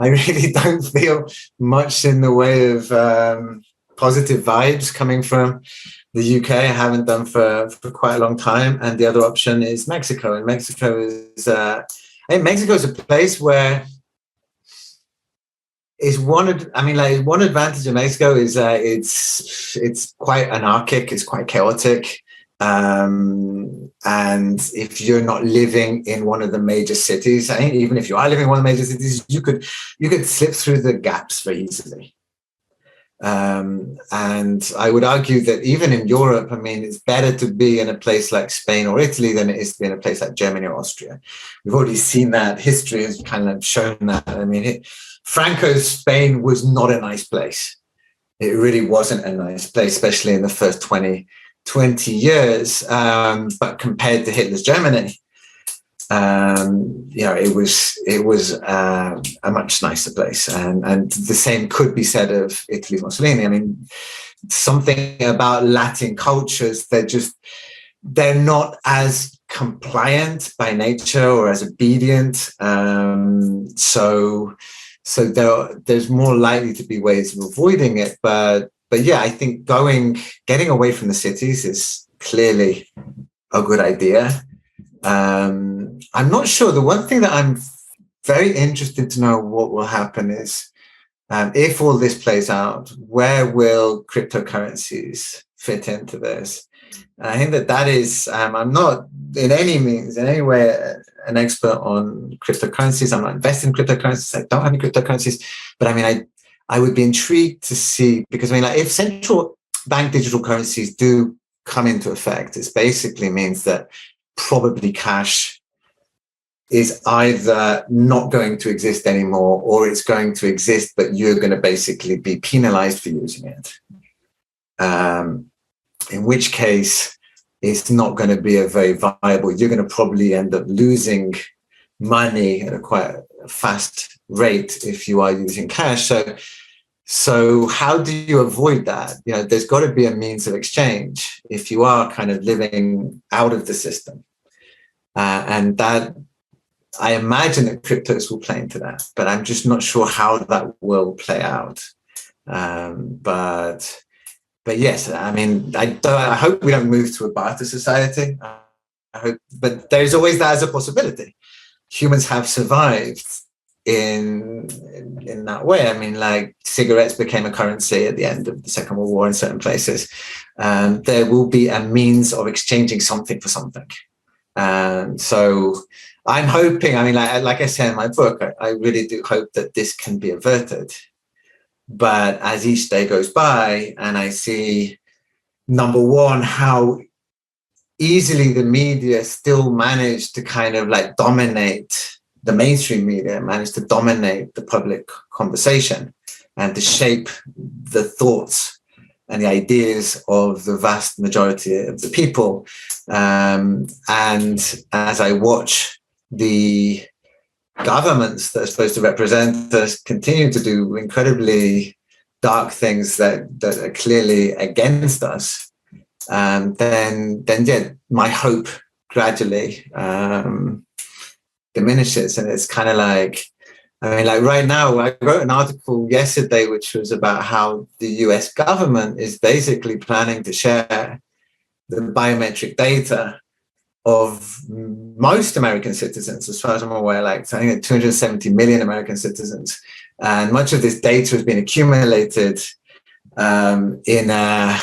I really don't feel much in the way of positive vibes coming from The UK haven't done for quite a long time, and the other option is Mexico. And Mexico is, I think Mexico is a place where one advantage of Mexico is it's quite anarchic, it's quite chaotic. And if you're not living in one of the major cities, I think even if you are living in one of the major cities, you could slip through the gaps very easily. And I would argue that even in Europe, I mean, it's better to be in a place like Spain or Italy than it is to be in a place like Germany or Austria. We've already seen that. History has kind of shown that. I mean, Franco's Spain was not a nice place. It really wasn't a nice place, especially in the first 20 years. But compared to Hitler's Germany, it was a much nicer place, and the same could be said of Italy, Mussolini. I mean, something about Latin cultures, they're not as compliant by nature or as obedient, so there's more likely to be ways of avoiding it. But yeah, I think getting away from the cities is clearly a good idea. I'm not sure. The one thing that I'm very interested to know what will happen is, if all this plays out, where will cryptocurrencies fit into this? And I think that is, I'm not in any way an expert on cryptocurrencies. I'm not invested in cryptocurrencies. I don't have any cryptocurrencies, but I mean, I would be intrigued to see, because I mean, like, if central bank digital currencies do come into effect, it basically means that probably cash is either not going to exist anymore, or it's going to exist, but you're going to basically be penalized for using it. In which case, it's not going to be a very viable. You're going to probably end up losing money at a quite fast rate if you are using cash. So how do you avoid that? You know, there's got to be a means of exchange if you are kind of living out of the system. And that, I imagine that cryptos will play into that, but I'm just not sure how that will play out. But yes, I mean, I hope we don't move to a barter society. I hope, but there's always that as a possibility. Humans have survived in that way. I mean, like, cigarettes became a currency at the end of the Second World War in certain places. There will be a means of exchanging something for something. So I'm hoping, I mean, like I said in my book, I really do hope that this can be averted. But as each day goes by and I see, number one, how easily the media still manage to kind of like dominate, the mainstream media managed to dominate the public conversation and to shape the thoughts and the ideas of the vast majority of the people. And as I watch the governments that are supposed to represent us continue to do incredibly dark things that are clearly against us, then yeah, my hope gradually diminishes. And it's kind of like, I mean, like right now, I wrote an article yesterday which was about how the US government is basically planning to share the biometric data of most American citizens, as far as I'm aware, like I think 270 million American citizens. And much of this data has been accumulated in a,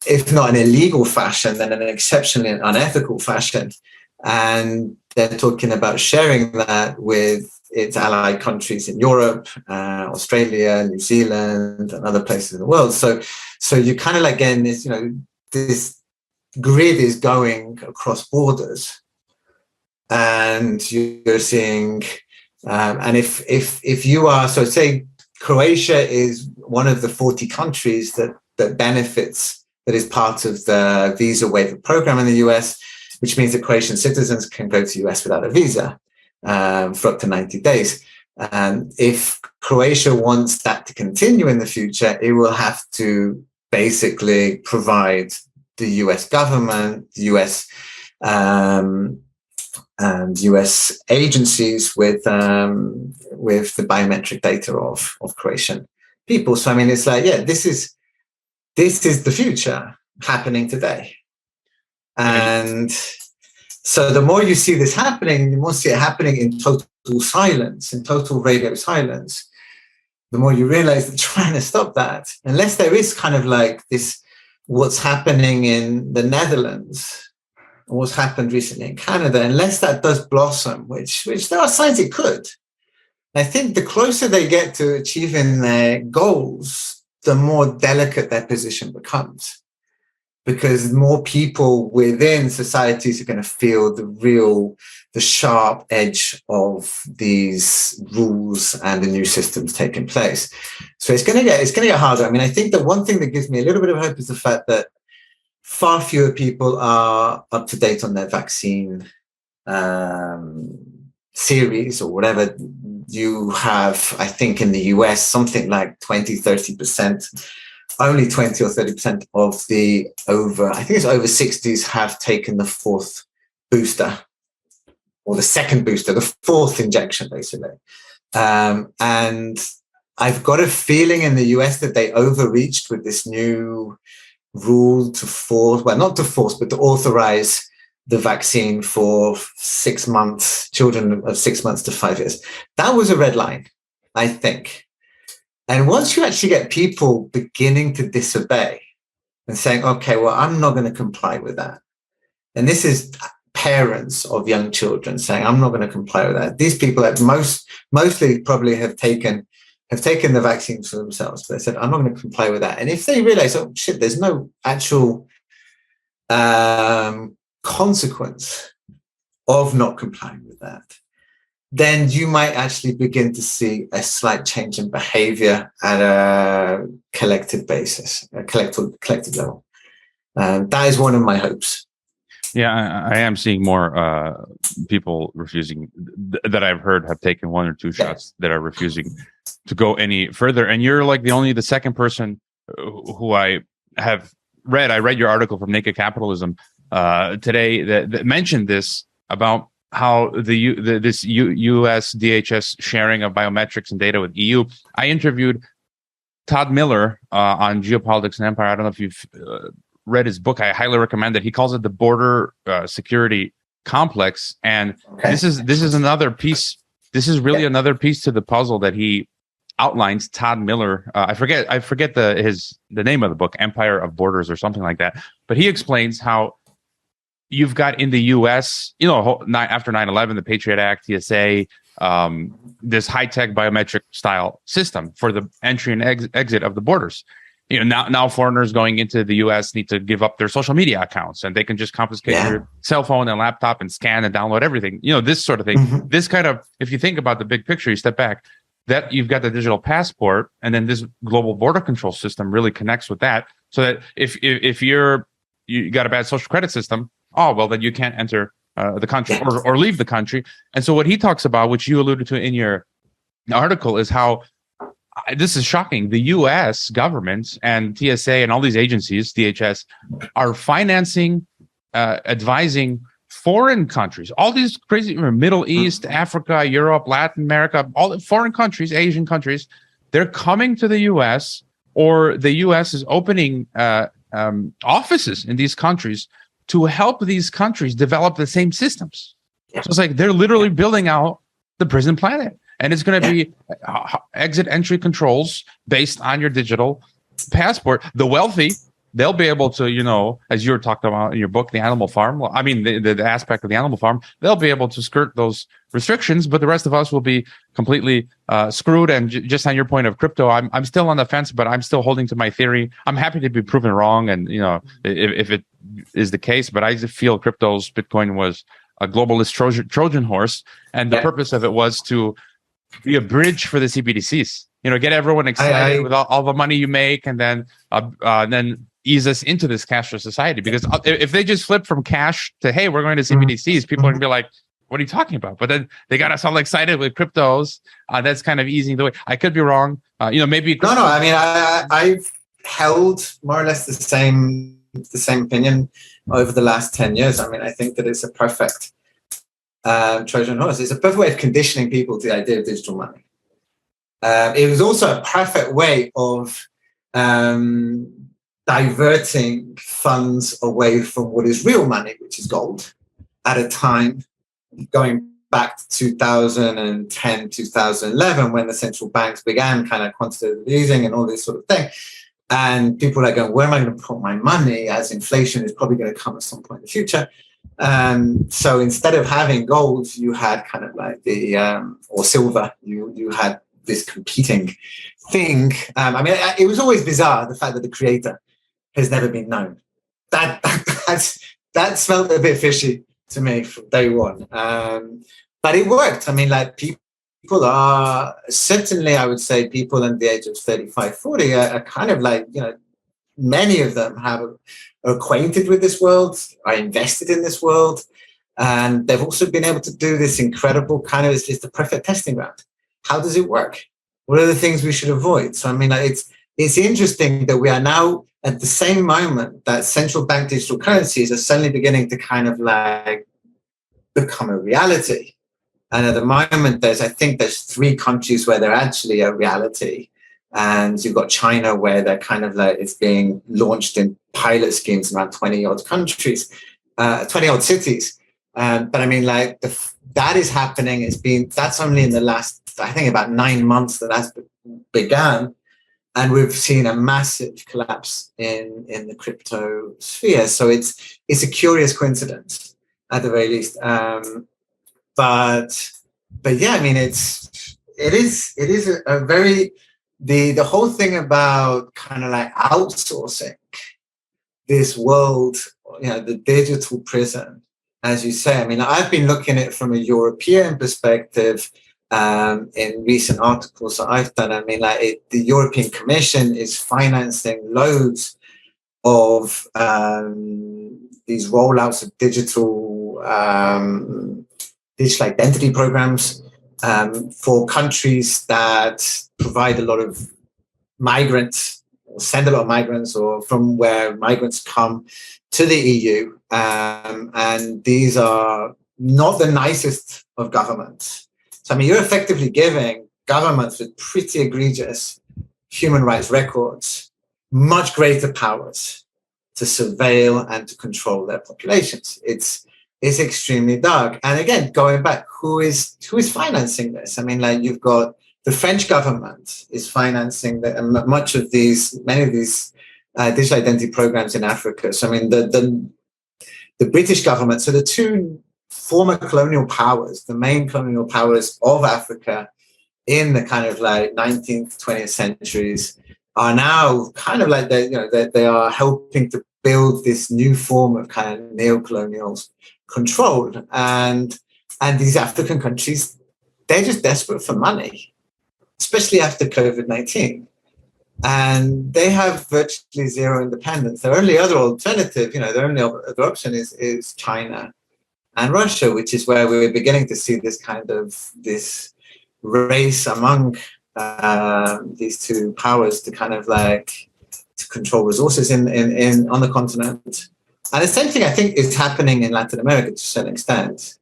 if not an illegal fashion, then an exceptionally unethical fashion. And they're talking about sharing that with its allied countries in Europe, Australia, New Zealand, and other places in the world. So you kind of like getting this, you know, this grid is going across borders, and you're seeing, and if you are, so say Croatia is one of the 40 countries that benefits, that is part of the visa waiver program in the US, which means that Croatian citizens can go to the US without a visa for up to 90 days. If Croatia wants that to continue in the future, it will have to basically provide the US government, US and US agencies with the biometric data of Croatian people. So I mean, it's like, yeah, this is this is the future happening today. And so the more you see this happening, the more you see it happening in total silence, in total radio silence, the more you realize that trying to stop that, unless there is kind of like this, what's happening in the Netherlands, or what's happened recently in Canada, unless that does blossom, which there are signs it could. I think the closer they get to achieving their goals, the more delicate their position becomes, because more people within societies are going to feel the sharp edge of these rules and the new systems taking place. So it's going to get harder. I mean, I think the one thing that gives me a little bit of hope is the fact that far fewer people are up to date on their vaccine series or whatever. You have, I think in the US, something like 20-30%, only 20 or 30% of the over 60s have taken the fourth booster, or the second booster, the fourth injection, basically. And I've got a feeling in the US that they overreached with this new rule to force, well, not to force, but to authorize the vaccine for 6 months, children of 6 months to 5 years. That was a red line, I think. And once you actually get people beginning to disobey and saying, okay, well, I'm not going to comply with that. And this is parents of young children saying, I'm not going to comply with that. These people that mostly probably have taken the vaccines for themselves. But they said, I'm not going to comply with that. And if they realize, oh, shit, there's no actual consequence of not complying with that, then you might actually begin to see a slight change in behavior at a collective basis, a collective level. That is one of my hopes. Yeah, I am seeing more people refusing that I've heard have taken 1 or 2 shots that are refusing to go any further. And you're like the second person who I have read. I read your article from Naked Capitalism today that mentioned this about how this US DHS sharing of biometrics and data with EU. I interviewed Todd Miller on Geopolitics and Empire. I don't know if you've read his book. I highly recommend it. He calls it the border security complex, and this is another piece. This is really another piece to the puzzle that he outlines. Todd Miller, I forget the name of the book, Empire of Borders or something like that. But he explains how you've got in the U.S., after 9/11, the Patriot Act, TSA, this high-tech biometric style system for the entry and exit of the borders. Now foreigners going into the U.S. need to give up their social media accounts, and they can just confiscate your cell phone and laptop and scan and download everything. This sort of thing. Mm-hmm. This kind of, if you think about the big picture, you step back, that you've got the digital passport, and then this global border control system really connects with that, so that if you got a bad social credit system, then you can't enter the country or leave the country. And so what he talks about, which you alluded to in your article, is how this is shocking. The U.S. government and TSA and all these agencies, DHS, are financing, advising foreign countries, all these crazy Middle East, Africa, Europe, Latin America, all the foreign countries, Asian countries. They're coming to the U.S., or the U.S. is opening offices in these countries to help these countries develop the same systems. So it's like they're literally building out the prison planet. And it's going to be exit entry controls based on your digital passport. The wealthy, they'll be able to, as you were talking about in your book, the animal farm. Well, I mean, the aspect of the animal farm, they'll be able to skirt those restrictions, but the rest of us will be completely screwed. And just on your point of crypto, I'm still on the fence, but I'm still holding to my theory. I'm happy to be proven wrong. And, if it is the case, but I feel Bitcoin was a globalist Trojan horse. And the purpose of it was to be a bridge for the CBDCs, get everyone excited with all the money you make, and then ease us into this cashless society. Because if they just flip from cash to, hey, we're going to CBDCs, people are going to be like, what are you talking about? But then they got us all excited with cryptos. That's kind of easing the way. I could be wrong. Maybe. No. I mean, I've held more or less the same opinion over the last 10 years. I mean, I think that it's a perfect Trojan horse. It's a perfect way of conditioning people to the idea of digital money. It was also a perfect way of diverting funds away from what is real money, which is gold, at a time going back to 2010, 2011, when the central banks began kind of quantitative easing and all this sort of thing. And people are going, where am I going to put my money, as inflation is probably going to come at some point in the future? So instead of having gold, you had kind of like or silver, you had this competing thing. I mean, it was always bizarre, the fact that the creator has never been known. That smelled a bit fishy to me from day one. But it worked. I mean, like people are, certainly I would say people under the age of 35, 40 are kind of like, many of them are acquainted with this world, are invested in this world. And they've also been able to do this incredible kind of, it's the perfect testing ground. How does it work? What are the things we should avoid? So, I mean, it's interesting that we are now at the same moment that central bank digital currencies are suddenly beginning to kind of like become a reality. And at the moment, I think there's 3 countries where they're actually a reality. And you've got China, where they're kind of like, it's being launched in pilot schemes around 20 odd countries, 20 odd cities. But I mean, like that is happening. That's only in the last, I think, about 9 months that's began. And we've seen a massive collapse in the crypto sphere. So it's a curious coincidence at the very least. But yeah, I mean, it is a very, the whole thing about kind of like outsourcing this world, the digital prison, as you say. I mean, I've been looking at it from a European perspective in recent articles that I've done. I mean, like the European Commission is financing loads of these rollouts of digital identity programs for countries that provide a lot of migrants, or send a lot of migrants, or from where migrants come to the EU. And these are not the nicest of governments. So, I mean, you're effectively giving governments with pretty egregious human rights records much greater powers to surveil and to control their populations. It's extremely dark. And again, going back, who is financing this? I mean, like you've got the French government is financing many of these digital identity programs in Africa. So I mean, the British government, so the 2 former colonial powers, the main colonial powers of Africa in the kind of like 19th, 20th centuries, are now kind of like they are helping to build this new form of kind of neo-colonial control. And these African countries, they're just desperate for money, especially after COVID-19. And they have virtually zero independence. Their only other alternative, their only other option is China and Russia, which is where we're beginning to see this kind of this race among these 2 powers to kind of like to control resources on the continent. And the same thing, I think, is happening in Latin America to a certain extent.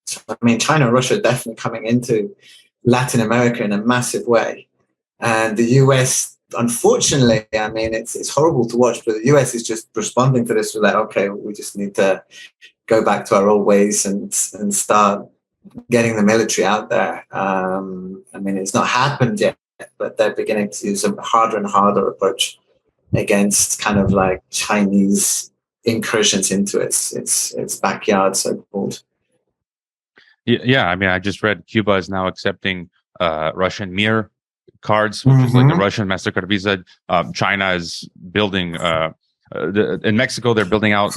So, I mean, China and Russia are definitely coming into Latin America in a massive way. And the US, unfortunately, I mean, it's horrible to watch, but the US is just responding to this with like, okay, we just need to go back to our old ways and start getting the military out there. I mean, it's not happened yet, but they're beginning to use a harder and harder approach against kind of like Chinese incursions into its backyard, so-called. Yeah, I mean, I just read Cuba is now accepting Russian Mir cards, which is like the Russian MasterCard Visa. China is building, in Mexico, they're building out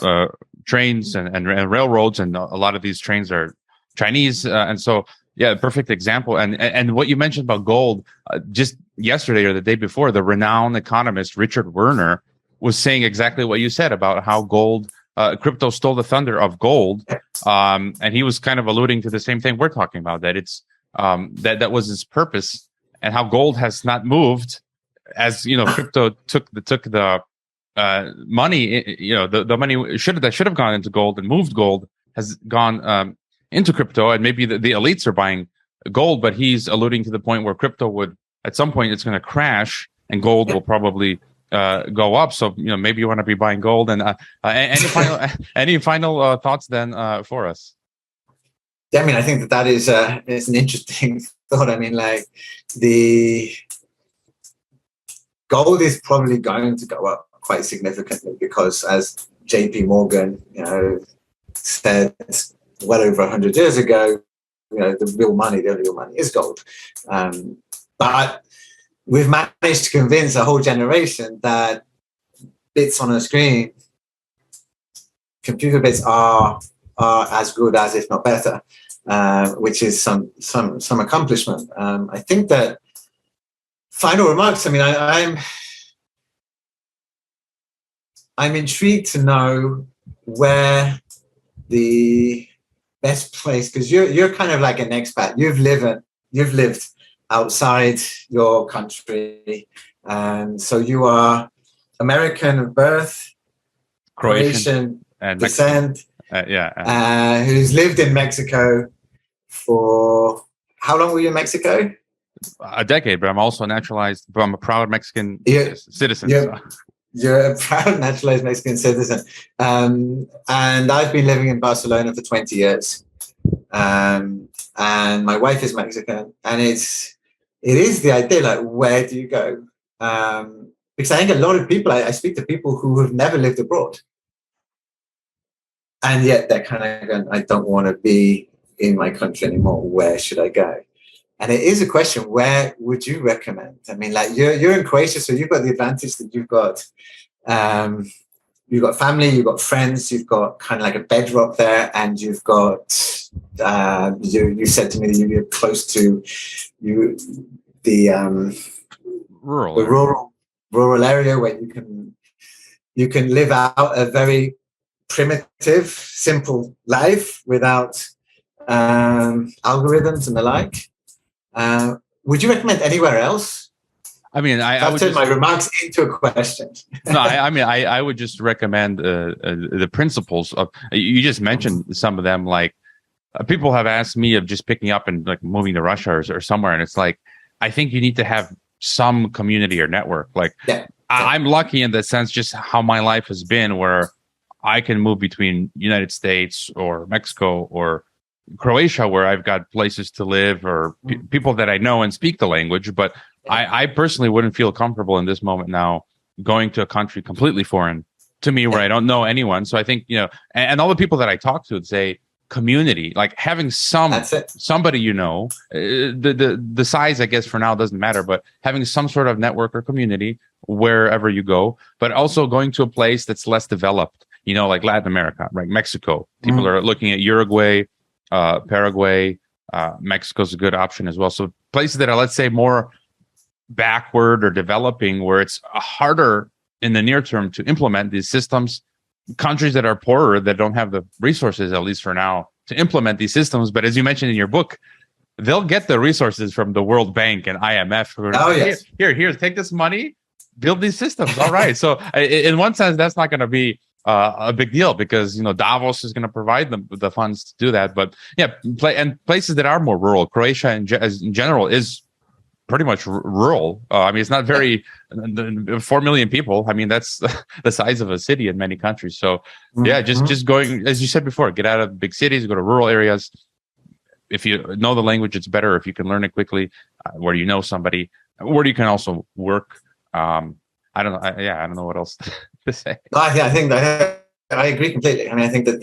trains and railroads, and a lot of these trains are Chinese. And so, yeah, perfect example. And what you mentioned about gold, just yesterday or the day before, the renowned economist Richard Werner was saying exactly what you said about how gold, crypto stole the thunder of gold. And he was kind of alluding to the same thing we're talking about, that it's that was its purpose, and how gold has not moved as crypto took the money, the money that should have gone into gold and moved gold has gone into crypto, and maybe the elites are buying gold, but he's alluding to the point where crypto would, at some point, it's going to crash, and gold will probably go up. So maybe you want to be buying gold. And any final thoughts then for us? Yeah, I mean, I think that is it's an interesting thought. I mean, like the gold is probably going to go up quite significantly because, as J.P. Morgan, said well over 100 years ago, the real money is gold. But we've managed to convince a whole generation that bits on a screen, computer bits are as good as, if not better, which is some accomplishment. I think that final remarks. I mean, I'm intrigued to know where the best place, because you're kind of like an expat. You've lived outside your country, and so you are American of birth, Croatian and descent, who's lived in Mexico for how long were you in Mexico? A decade, but I'm also naturalized. But I'm a proud Mexican citizen. You're a proud naturalized Mexican citizen, and I've been living in Barcelona for 20 years, and my wife is Mexican, and it is the idea, like, where do you go? Because I think a lot of people, I speak to people who have never lived abroad, and yet they're kind of going, I don't want to be in my country anymore. Where should I go? And it is a question, where would you recommend? I mean, like you're in Croatia, so you've got the advantage that you've got family, you've got friends, you've got kind of like a bedrock there, and you've got, you said to me that you're close to the rural area where you can live out a very primitive, simple life without algorithms and the like. Would you recommend anywhere else? I mean, I would turn my remarks into a question. No, I would just recommend the principles of. You just mentioned some of them. Like people have asked me of just picking up and like moving to Russia or somewhere, and it's like I think you need to have some community or network. Like I'm lucky in the sense just how my life has been, where I can move between United States or Mexico or Croatia, where I've got places to live or people that I know and speak the language. But I personally wouldn't feel comfortable in this moment now going to a country completely foreign to me where I don't know anyone. So I think, and all the people that I talk to would say community, like having somebody, the size, I guess for now doesn't matter, but having some sort of network or community wherever you go, but also going to a place that's less developed, like Latin America, right? Mexico. People are looking at Uruguay, Paraguay, Mexico's a good option as well. So places that are, let's say, more backward or developing, where it's harder in the near term to implement these systems. Countries that are poorer, that don't have the resources, at least for now, to implement these systems. But as you mentioned in your book, they'll get the resources from the World Bank and IMF. Here, take this money, build these systems. All right. So in one sense, that's not going to be a big deal because Davos is going to provide them with the funds to do that. But and places that are more rural, Croatia in general is pretty much rural. I mean, it's not very 4 million people. I mean, that's the size of a city in many countries. So just going, as you said before, get out of big cities, go to rural areas. If you know the language, it's better if you can learn it quickly, where you know somebody, where you can also work. I don't know. I don't know what else to say. I think that I agree completely. I mean, I think that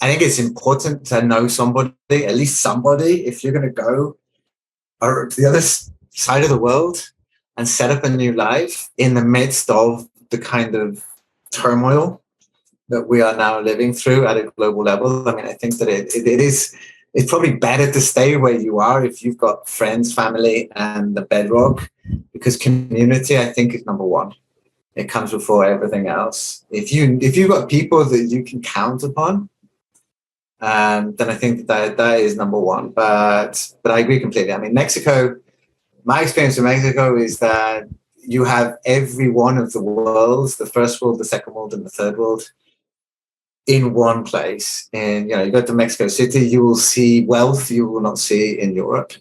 I think it's important to know somebody, at least somebody, if you're going to go to the other side of the world and set up a new life in the midst of the kind of turmoil that we are now living through at a global level. I mean, I think that it's probably better to stay where you are if you've got friends, family, and the bedrock, because community, I think, is number one. It comes before everything else. If you've got people that you can count upon, then I think that is number one. But I agree completely. I mean, Mexico, my experience in Mexico is that you have every one of the worlds, the first world, the second world, and the third world, in one place. And you go to Mexico City, you will see wealth you will not see in Europe.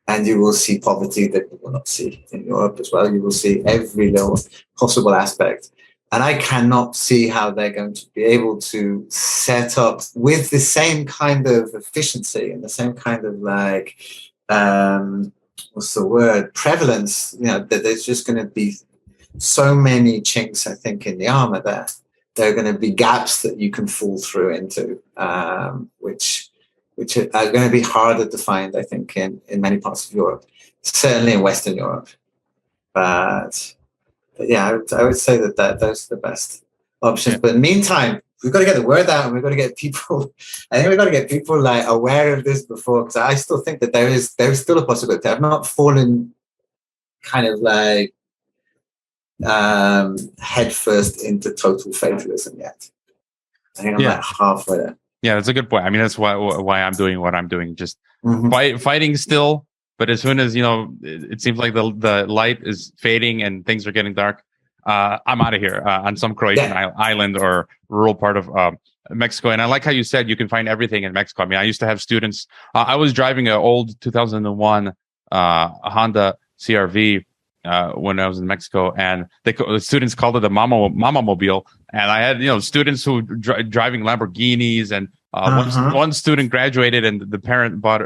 And you will see poverty that you will not see in Europe as well. You will see every little possible aspect. And I cannot see how they're going to be able to set up with the same kind of efficiency and the same kind of like, what's the word, prevalence, that there's just going to be so many chinks, I think, in the armor there. There are going to be gaps that you can fall through into, which are going to be harder to find, I think, in many parts of Europe, certainly in Western Europe. But yeah, I would say that those are the best options. Yeah. But in the meantime, we've got to get the word out, and we've got to get people. I think we've got to get people like aware of this before, because I still think that there is still a possibility. I've not fallen kind of like headfirst into total fatalism yet. I think I'm like halfway there. Yeah, that's a good point. I mean, that's why I'm doing what I'm doing. Just fighting still. But as soon as, it seems like the light is fading and things are getting dark, I'm out of here on some Croatian island or rural part of Mexico. And I like how you said you can find everything in Mexico. I mean, I used to have students. I was driving an old 2001 Honda CRV when I was in Mexico, and the students called it the Mama Mobile. And I had, students who driving Lamborghinis, and one student graduated, and the parent bought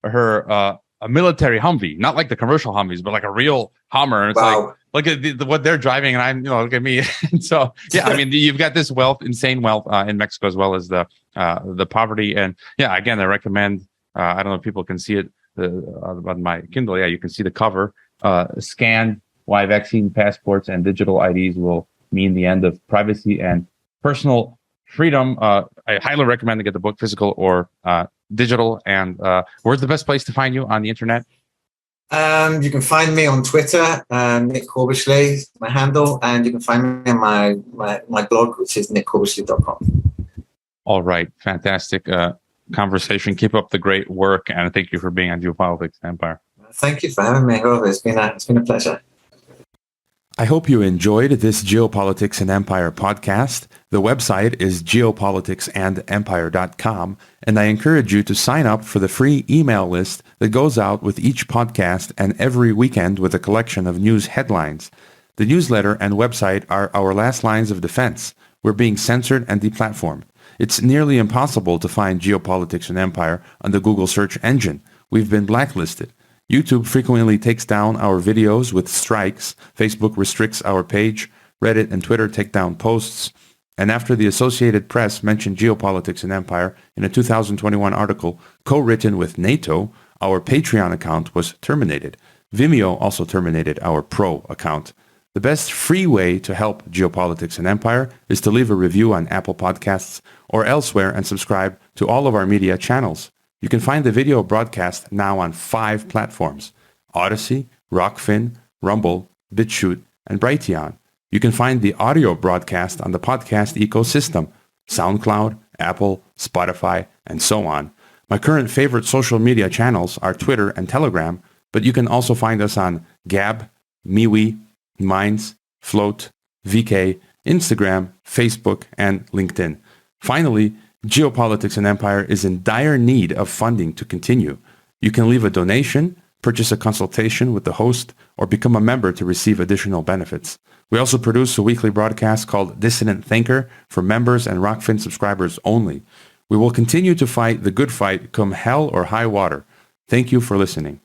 her a military Humvee, not like the commercial Humvees, but like a real Hummer. And it's like, look at what they're driving, and I'm, look at me. And so, yeah, I mean, you've got this insane wealth in Mexico, as well as the poverty. And yeah, again, I recommend. I don't know if people can see it on my Kindle. Yeah, you can see the cover. Scan why vaccine passports and digital IDs will mean the end of privacy and personal freedom. I highly recommend to get the book, physical or digital. And where's the best place to find you on the internet? You can find me on Twitter, Nick Corbishley, my handle, and you can find me on my blog, which is nickcorbishley.com. All right, fantastic conversation. Keep up the great work, and thank you for being on Geopolitics Empire. Thank you for having me, Robert. It's been a pleasure. I hope you enjoyed this Geopolitics and Empire podcast. The website is geopoliticsandempire.com, and I encourage you to sign up for the free email list that goes out with each podcast and every weekend with a collection of news headlines. The newsletter and website are our last lines of defense. We're being censored and deplatformed. It's nearly impossible to find Geopolitics and Empire on the Google search engine. We've been blacklisted. YouTube frequently takes down our videos with strikes. Facebook restricts our page. Reddit and Twitter take down posts. And after the Associated Press mentioned Geopolitics and Empire in a 2021 article co-written with NATO, our Patreon account was terminated. Vimeo also terminated our Pro account. The best free way to help Geopolitics and Empire is to leave a review on Apple Podcasts or elsewhere and subscribe to all of our media channels. You can find the video broadcast now on 5 platforms: Odyssey, Rockfin, Rumble, BitChute, and Brighteon. You can find the audio broadcast on the podcast ecosystem: SoundCloud, Apple, Spotify, and so on. My current favorite social media channels are Twitter and Telegram, but you can also find us on Gab, MeWe, Minds, Float, VK, Instagram, Facebook, and LinkedIn. Finally, Geopolitics and Empire is in dire need of funding to continue. You can leave a donation, purchase a consultation with the host, or become a member to receive additional benefits. We also produce a weekly broadcast called Dissident Thinker for members and Rockfin subscribers only. We will continue to fight the good fight come hell or high water. Thank you for listening.